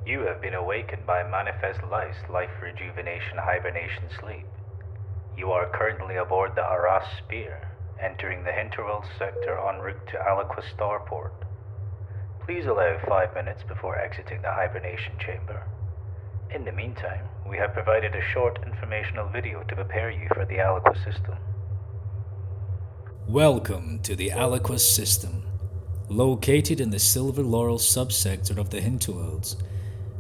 You have been awakened by manifest life rejuvenation, hibernation, sleep. You are currently aboard the Arras Spear, entering the Hinterwell sector en route to Aliqua Starport. Please allow 5 minutes before exiting the hibernation chamber. In the meantime, we have provided a short informational video to prepare you for the Aliqua system. Welcome to the Aliqua system, located in the Silver Laurel subsector of the Hinterworlds,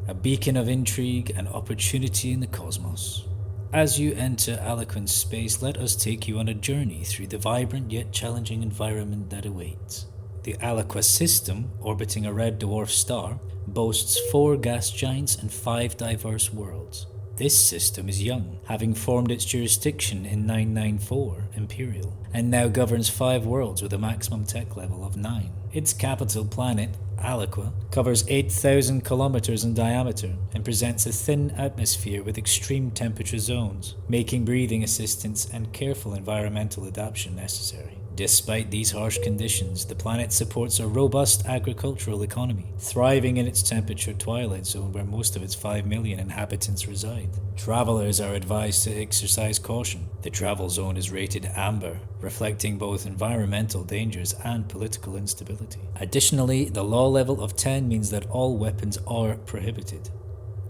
a beacon of intrigue and opportunity in the cosmos. As you enter Aliquan space, let us take you on a journey through the vibrant yet challenging environment that awaits. The Aliqua system, orbiting a red dwarf star, boasts 4 gas giants and 5 diverse worlds. This system is young, having formed its jurisdiction in 994 Imperial, and now governs 5 worlds with a maximum tech level of 9. Its capital planet, Aliqua, covers 8,000 kilometers in diameter and presents a thin atmosphere with extreme temperature zones, making breathing assistance and careful environmental adaptation necessary. Despite these harsh conditions, the planet supports a robust agricultural economy, thriving in its temperature twilight zone where most of its 5 million inhabitants reside. Travelers are advised to exercise caution. The travel zone is rated amber, reflecting both environmental dangers and political instability. Additionally, the law level of 10 means that all weapons are prohibited,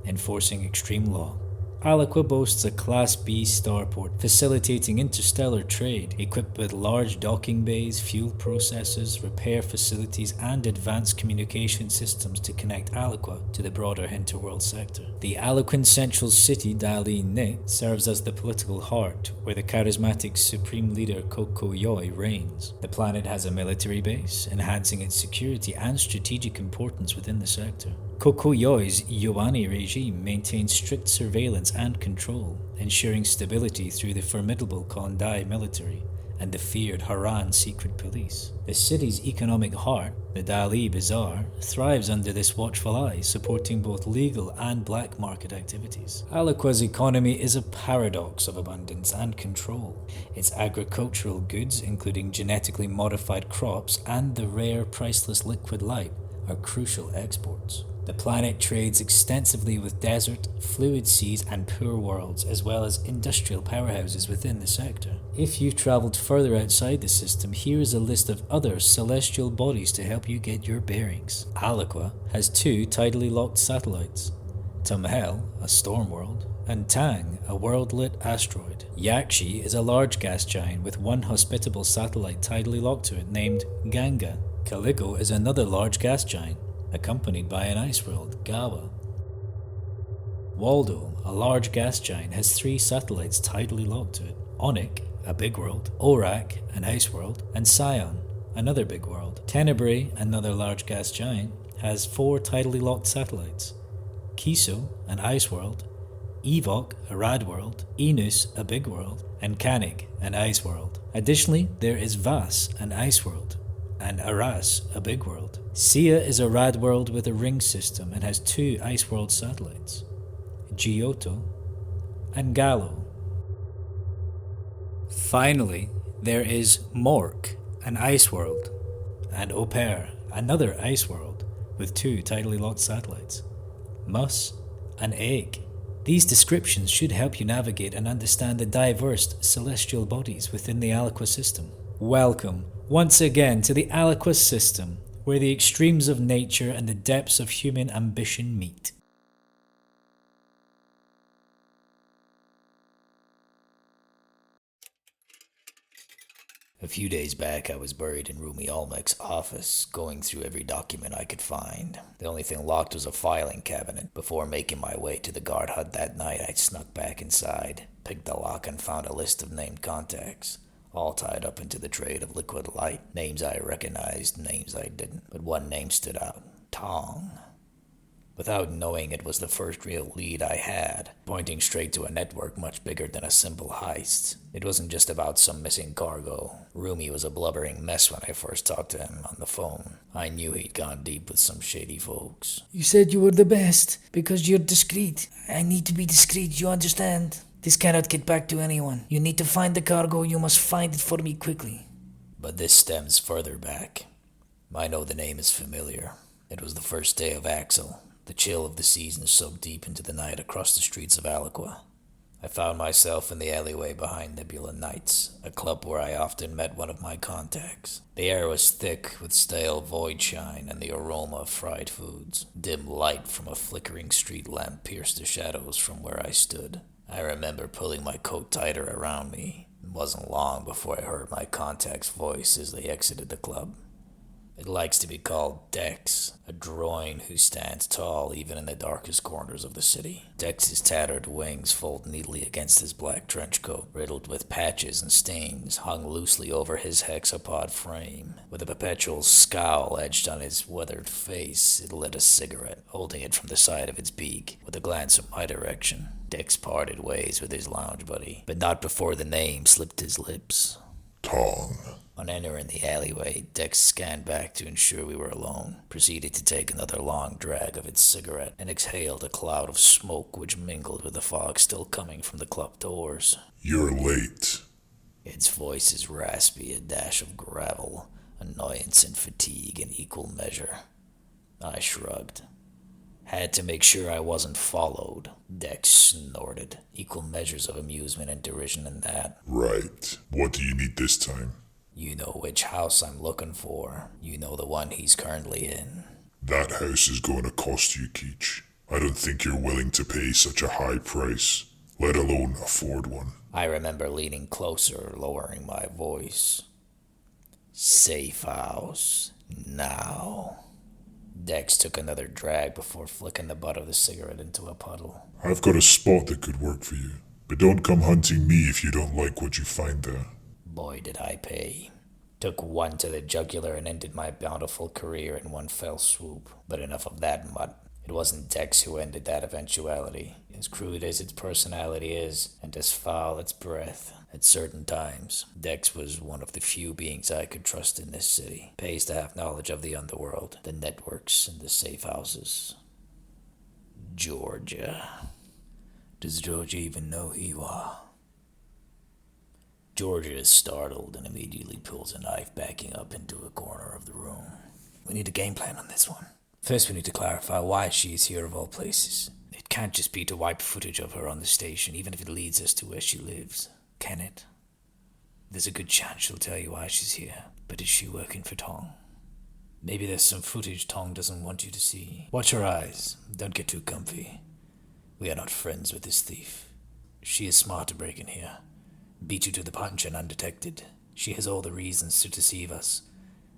enforcing extreme law. Aliqua boasts a Class B starport, facilitating interstellar trade, equipped with large docking bays, fuel processors, repair facilities, and advanced communication systems to connect Aliqua to the broader Hinterworld sector. The Aliquan central city, Dali Nik, serves as the political heart, where the charismatic supreme leader Koko Yoi reigns. The planet has a military base, enhancing its security and strategic importance within the sector. Kokoyoi's Yoani regime maintains strict surveillance and control, ensuring stability through the formidable Kondai military and the feared Haran secret police. The city's economic heart, the Dali Bazaar, thrives under this watchful eye, supporting both legal and black market activities. Aliqua's economy is a paradox of abundance and control. Its agricultural goods, including genetically modified crops and the rare priceless liquid light, are crucial exports. The planet trades extensively with desert, fluid seas, and poor worlds, as well as industrial powerhouses within the sector. If you've traveled further outside the system, here is a list of other celestial bodies to help you get your bearings. Aliqua has 2 tidally locked satellites, Tumhel, a storm world, and Tang, a world-lit asteroid. Yakshi is a large gas giant with 1 hospitable satellite tidally locked to it named Ganga. Calico is another large gas giant, accompanied by an ice world, Gawa. Waldo, a large gas giant, has 3 satellites tidally locked to it. Onyx, a big world, Orak, an ice world, and Scion, another big world. Tenebrae, another large gas giant, has 4 tidally locked satellites. Kiso, an ice world, Evok, a rad world, Enus, a big world, and Kanig, an ice world. Additionally, there is Vas, an ice world, and Aras, a big world. Sia is a rad world with a ring system and has 2 ice world satellites, Giotto and Gallo. Finally, there is Mork, an ice world, and Oper, another ice world with 2 tidally locked satellites, Mus and Egg. These descriptions should help you navigate and understand the diverse celestial bodies within the Aliqua system. Welcome once again to the Aliqua system, where the extremes of nature and the depths of human ambition meet. A few days back, I was buried in Rumi Almek's office, going through every document I could find. The only thing locked was a filing cabinet. Before making my way to the guard hut that night, I snuck back inside, picked the lock, and found a list of named contacts, all tied up into the trade of liquid light. Names I recognized, names I didn't, but one name stood out: Tong. Without knowing, it was the first real lead I had, pointing straight to a network much bigger than a simple heist. It wasn't just about some missing cargo. Rumi was a blubbering mess when I first talked to him on the phone. I knew he'd gone deep with some shady folks. You said you were the best, because you're discreet. I need to be discreet, you understand? This cannot get back to anyone. You need to find the cargo, you must find it for me quickly. But this stems further back. I know the name is familiar. It was the first day of Axel. The chill of the season soaked deep into the night across the streets of Aliqua. I found myself in the alleyway behind Nebula Nights, a club where I often met one of my contacts. The air was thick with stale void shine and the aroma of fried foods. Dim light from a flickering street lamp pierced the shadows from where I stood. I remember pulling my coat tighter around me. It wasn't long before I heard my contact's voice as they exited the club. It likes to be called Dex, a droid who stands tall even in the darkest corners of the city. Dex's tattered wings fold neatly against his black trench coat, riddled with patches and stains, hung loosely over his hexapod frame. With a perpetual scowl etched on his weathered face, it lit a cigarette, holding it from the side of its beak, with a glance in my direction. Dex parted ways with his lounge buddy, but not before the name slipped his lips. Tong. On entering the alleyway, Dex scanned back to ensure we were alone, proceeded to take another long drag of its cigarette, and exhaled a cloud of smoke which mingled with the fog still coming from the club doors. You're late. Its voice is raspy, a dash of gravel, annoyance and fatigue in equal measure. I shrugged. Had to make sure I wasn't followed. Dex snorted, equal measures of amusement and derision in that. Right. What do you need this time? You know which house I'm looking for. You know the one he's currently in. That house is going to cost you, Keech. I don't think you're willing to pay such a high price, let alone afford one. I remember leaning closer, lowering my voice. Safe house. Now. Dex took another drag before flicking the butt of the cigarette into a puddle. I've got a spot that could work for you, but don't come hunting me if you don't like what you find there. Boy, did I pay. Took one to the jugular and ended my bountiful career in one fell swoop. But enough of that mutt. It wasn't Dex who ended that eventuality. As crude as its personality is, and as foul its breath, at certain times, Dex was one of the few beings I could trust in this city. Pays to have knowledge of the underworld, the networks, and the safe houses. Georgia. Does Georgia even know who you are? Georgia is startled and immediately pulls a knife, backing up into a corner of the room. We need a game plan on this one. First, we need to clarify why she is here of all places. It can't just be to wipe footage of her on the station, even if it leads us to where she lives. Can it? There's a good chance she'll tell you why she's here. But is she working for Tong? Maybe there's some footage Tong doesn't want you to see. Watch her eyes. Don't get too comfy. We are not friends with this thief. She is smart to break in here. Beat you to the punch and undetected. She has all the reasons to deceive us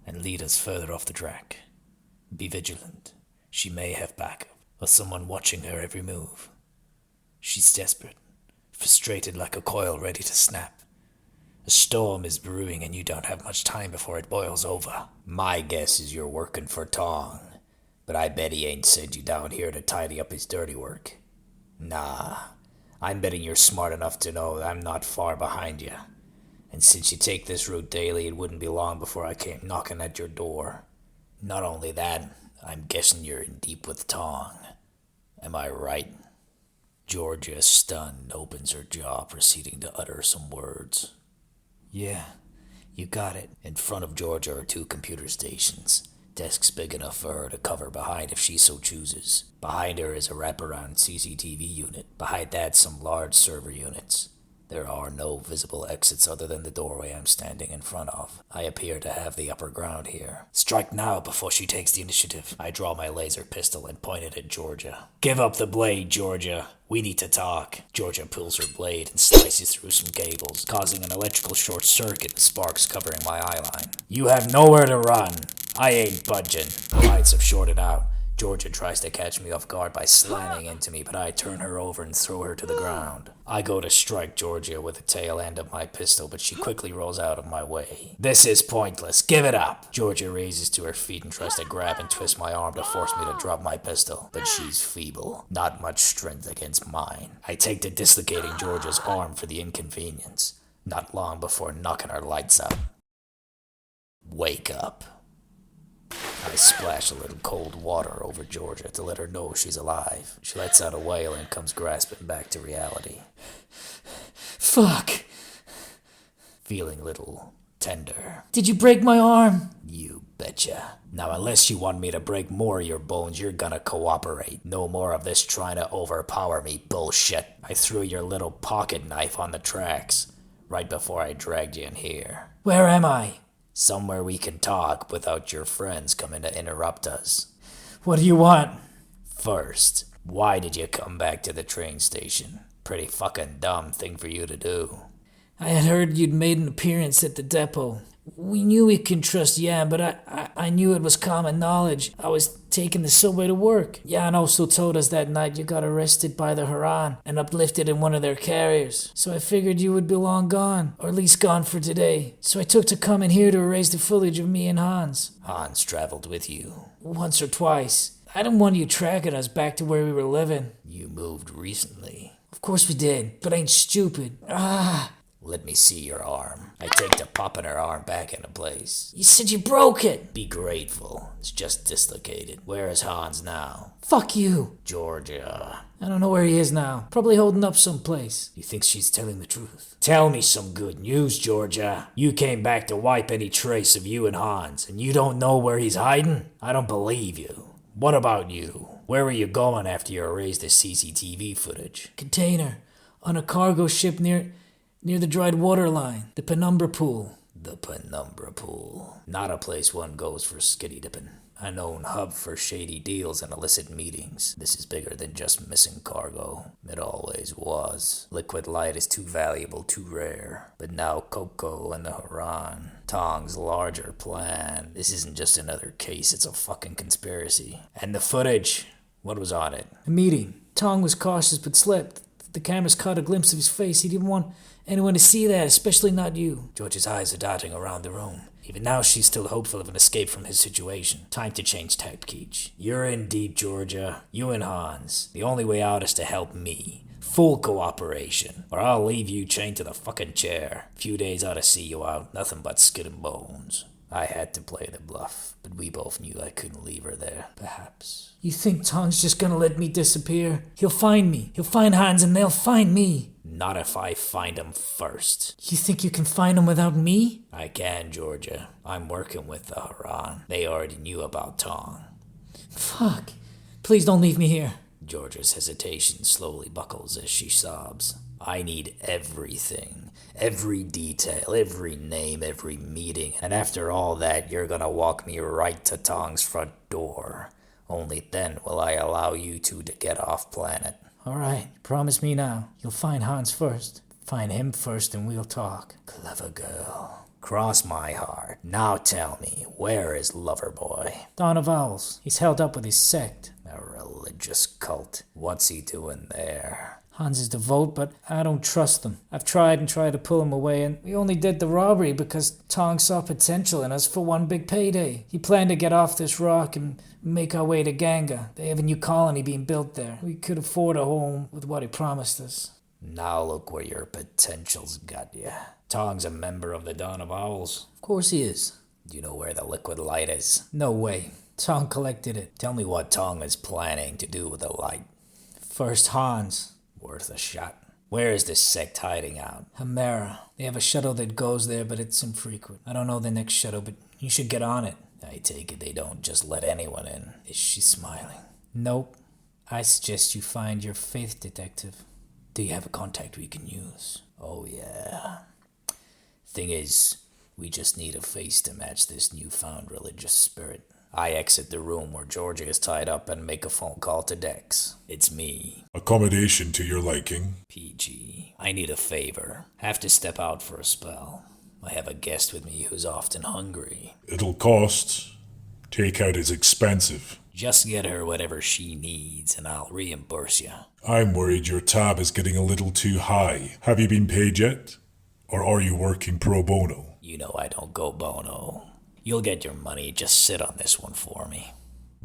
and lead us further off the track. Be vigilant. She may have backup, or someone watching her every move. She's desperate, frustrated like a coil ready to snap. A storm is brewing and you don't have much time before it boils over. My guess is you're working for Tong, but I bet he ain't sent you down here to tidy up his dirty work. Nah, I'm betting you're smart enough to know that I'm not far behind you. And since you take this route daily, it wouldn't be long before I came knocking at your door. Not only that, I'm guessing you're in deep with Tong. Am I right? Georgia, stunned, opens her jaw, proceeding to utter some words. Yeah, you got it. In front of Georgia are 2 computer stations. Desks big enough for her to cover behind if she so chooses. Behind her is a wraparound CCTV unit. Behind that, some large server units. There are no visible exits other than the doorway I'm standing in front of. I appear to have the upper ground here. Strike now before she takes the initiative. I draw my laser pistol and point it at Georgia. Give up the blade, Georgia. We need to talk. Georgia pulls her blade and slices through some cables, causing an electrical short circuit and sparks covering my eyeline. You have nowhere to run. I ain't budging. The lights have shorted out. Georgia tries to catch me off guard by slamming into me, but I turn her over and throw her to the ground. I go to strike Georgia with the tail end of my pistol, but she quickly rolls out of my way. This is pointless. Give it up! Georgia raises to her feet and tries to grab and twist my arm to force me to drop my pistol, but she's feeble. Not much strength against mine. I take to dislocating Georgia's arm for the inconvenience. Not long before knocking her lights out. Wake up. I splash a little cold water over Georgia to let her know she's alive. She lets out a wail and comes grasping back to reality. Fuck! Feeling a little tender. Did you break my arm? You betcha. Now, unless you want me to break more of your bones, you're gonna cooperate. No more of this trying to overpower me bullshit. I threw your little pocket knife on the tracks right before I dragged you in here. Where am I? Somewhere we can talk without your friends coming to interrupt us. What do you want? First, why did you come back to the train station? Pretty fucking dumb thing for you to do. I had heard you'd made an appearance at the depot. We knew we could trust Jan, but I knew it was common knowledge. I was taking the subway to work. Jan also told us that night you got arrested by the Haran and uplifted in one of their carriers. So I figured you would be long gone, or at least gone for today. So I took to coming here to erase the footage of me and Hans. Hans traveled with you. Once or twice. I didn't want you tracking us back to where we were living. You moved recently. Of course we did, but I ain't stupid. Let me see your arm. I take to popping her arm back into place. You said you broke it. Be grateful. It's just dislocated. Where is Hans now? Fuck you. Georgia. I don't know where he is now. Probably holding up someplace. You think she's telling the truth? Tell me some good news, Georgia. You came back to wipe any trace of you and Hans, and you don't know where he's hiding? I don't believe you. What about you? Where were you going after you erased the CCTV footage? Container. On a cargo ship near the dried water line. The Penumbra Pool. The Penumbra Pool. Not a place one goes for skitty dipping. A known hub for shady deals and illicit meetings. This is bigger than just missing cargo. It always was. Liquid light is too valuable, too rare. But now Coco and the Haran. Tong's larger plan. This isn't just another case, it's a fucking conspiracy. And the footage. What was on it? A meeting. Tong was cautious but slept. The cameras caught a glimpse of his face. He didn't want anyone to see that, especially not you. George's eyes are darting around the room. Even now, she's still hopeful of an escape from his situation. Time to change tack, Keach. You're in deep, Georgia. You and Hans. The only way out is to help me. Full cooperation, or I'll leave you chained to the fucking chair. Few days ought to see you out. Nothing but skin and bones. I had to play the bluff, but we both knew I couldn't leave her there. Perhaps. You think Tong's just gonna let me disappear? He'll find me. He'll find Hans and they'll find me. Not if I find him first. You think you can find him without me? I can, Georgia. I'm working with the Haran. They already knew about Tong. Fuck. Please don't leave me here. Georgia's hesitation slowly buckles as she sobs. I need everything. Every detail, every name, every meeting. And after all that, you're gonna walk me right to Tong's front door. Only then will I allow you two to get off planet. All right, promise me now. You'll find Hans first. Find him first and we'll talk. Clever girl. Cross my heart. Now tell me, where is Loverboy? Dawn of Owls. He's held up with his sect. A religious cult. What's he doing there? Hans is devout, but I don't trust him. I've tried to pull him away, and we only did the robbery because Tong saw potential in us for one big payday. He planned to get off this rock and make our way to Ganga. They have a new colony being built there. We could afford a home with what he promised us. Now look where your potential's got you. Tong's a member of the Dawn of Owls. Of course he is. Do you know where the liquid light is? No way. Tong collected it. Tell me what Tong is planning to do with the light. First Hans. Worth a shot. Where is this sect hiding out? Hamera. They have a shuttle that goes there, but it's infrequent. I don't know the next shuttle, but you should get on it. I take it they don't just let anyone in. Is she smiling? Nope. I suggest you find your faith detective. Do you have a contact we can use? Oh yeah. Thing is, we just need a face to match this newfound religious spirit. I exit the room where Georgia is tied up and make a phone call to Dex. It's me. Accommodation to your liking. PG. I need a favor. Have to step out for a spell. I have a guest with me who's often hungry. It'll cost. Takeout is expensive. Just get her whatever she needs and I'll reimburse you. I'm worried your tab is getting a little too high. Have you been paid yet? Or are you working pro bono? You know I don't go bono. You'll get your money, just sit on this one for me.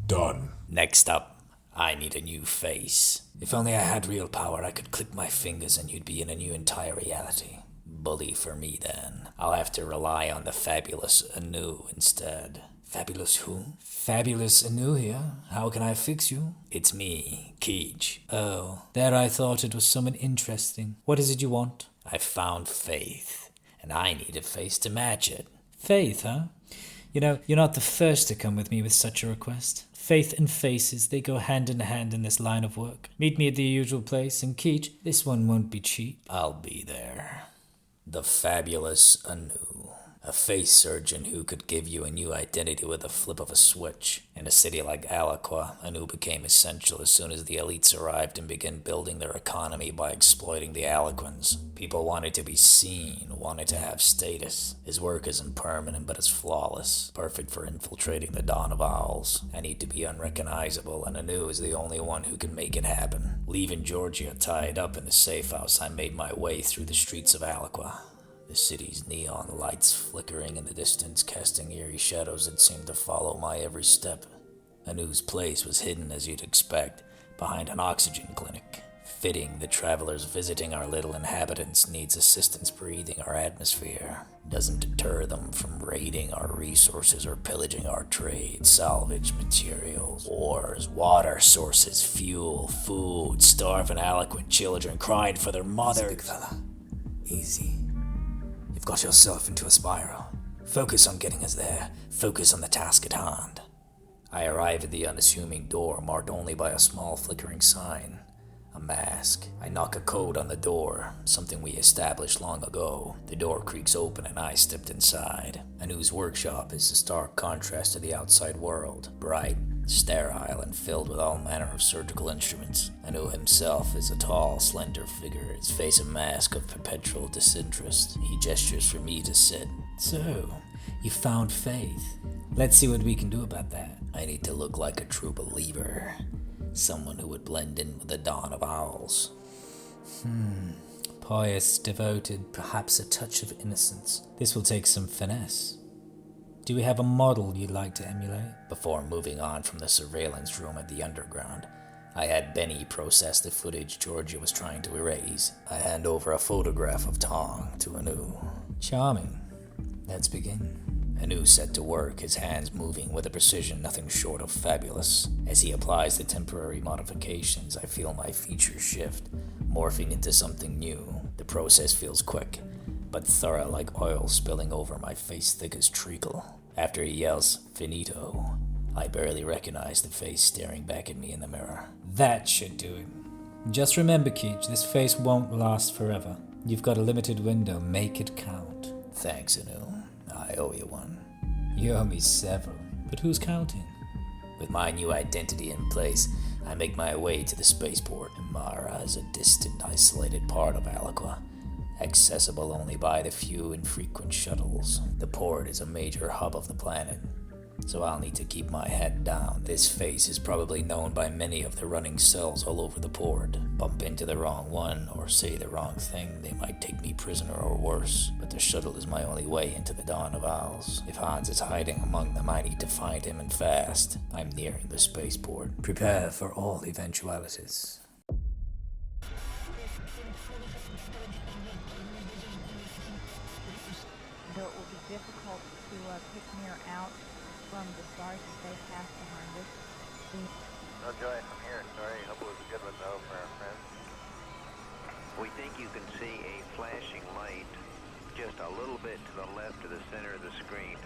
Done. Next up, I need a new face. If only I had real power, I could click my fingers and you'd be in a new entire reality. Bully for me then. I'll have to rely on the fabulous Anu instead. Fabulous who? Fabulous Anu here. How can I fix you? It's me, Keach. Oh, there I thought it was someone interesting. What is it you want? I found faith, and I need a face to match it. Faith, huh? You know, you're not the first to come with me with such a request. Faith and faces, they go hand in hand in this line of work. Meet me at the usual place, and Keach, this one won't be cheap. I'll be there. The fabulous Anu. A face surgeon who could give you a new identity with a flip of a switch. In a city like Alaqua, Anu became essential as soon as the elites arrived and began building their economy by exploiting the Alaqans. People wanted to be seen, wanted to have status. His work isn't permanent, but it's flawless. Perfect for infiltrating the Dawn of Owls. I need to be unrecognizable, and Anu is the only one who can make it happen. Leaving Georgia tied up in the safe house, I made my way through the streets of Alaqua. The city's neon lights flickering in the distance, casting eerie shadows that seemed to follow my every step. Anu's place was hidden as you'd expect, behind an oxygen clinic. Fitting, the travelers visiting our little inhabitants needs assistance breathing our atmosphere. Doesn't deter them from raiding our resources or pillaging our trade, salvage materials, wars, water sources, fuel, food, starving eloquent children crying for their mothers. Big fella. Easy. You've got yourself into a spiral. Focus on getting us there. Focus on the task at hand. I arrive at the unassuming door marked only by a small flickering sign. A mask. I knock a code on the door, something we established long ago. The door creaks open and I stepped inside. Anu's workshop is a stark contrast to the outside world. Bright, sterile, and filled with all manner of surgical instruments. Anu himself is a tall, slender figure, his face a mask of perpetual disinterest. He gestures for me to sit. So, you found faith. Let's see what we can do about that. I need to look like a true believer. Someone who would blend in with the Dawn of Owls. Pious, devoted, perhaps a touch of innocence. This will take some finesse. Do we have a model you'd like to emulate? Before moving on from the surveillance room at the underground, I had Benny process the footage Georgia was trying to erase. I hand over a photograph of Tong to Anu. Charming. Let's begin. Anu set to work, his hands moving with a precision nothing short of fabulous. As he applies the temporary modifications, I feel my features shift, morphing into something new. The process feels quick, but thorough, like oil spilling over my face thick as treacle. After he yells, "Finito," I barely recognize the face staring back at me in the mirror. That should do it. Just remember, Keach, this face won't last forever. You've got a limited window. Make it count. Thanks, Anu. I owe you one. You owe me several. But who's counting? With my new identity in place, I make my way to the spaceport. Imara is a distant, isolated part of Alaqua, accessible only by the few infrequent shuttles. The port is a major hub of the planet, so I'll need to keep my head down. This face is probably known by many of the running cells all over the port. Bump into the wrong one or say the wrong thing, they might take me prisoner or worse. But the shuttle is my only way into the Dawn of Owls. If Hans is hiding among them, I need to find him and fast. I'm nearing the spaceport. Prepare for all eventualities. Though it will be difficult to pick Mir out from the stars as they pass behind us. No joy from here, sorry. Hope it was a good one, though, for our friends. We think you can see a flashing light just a little bit to the left of the center of the screen.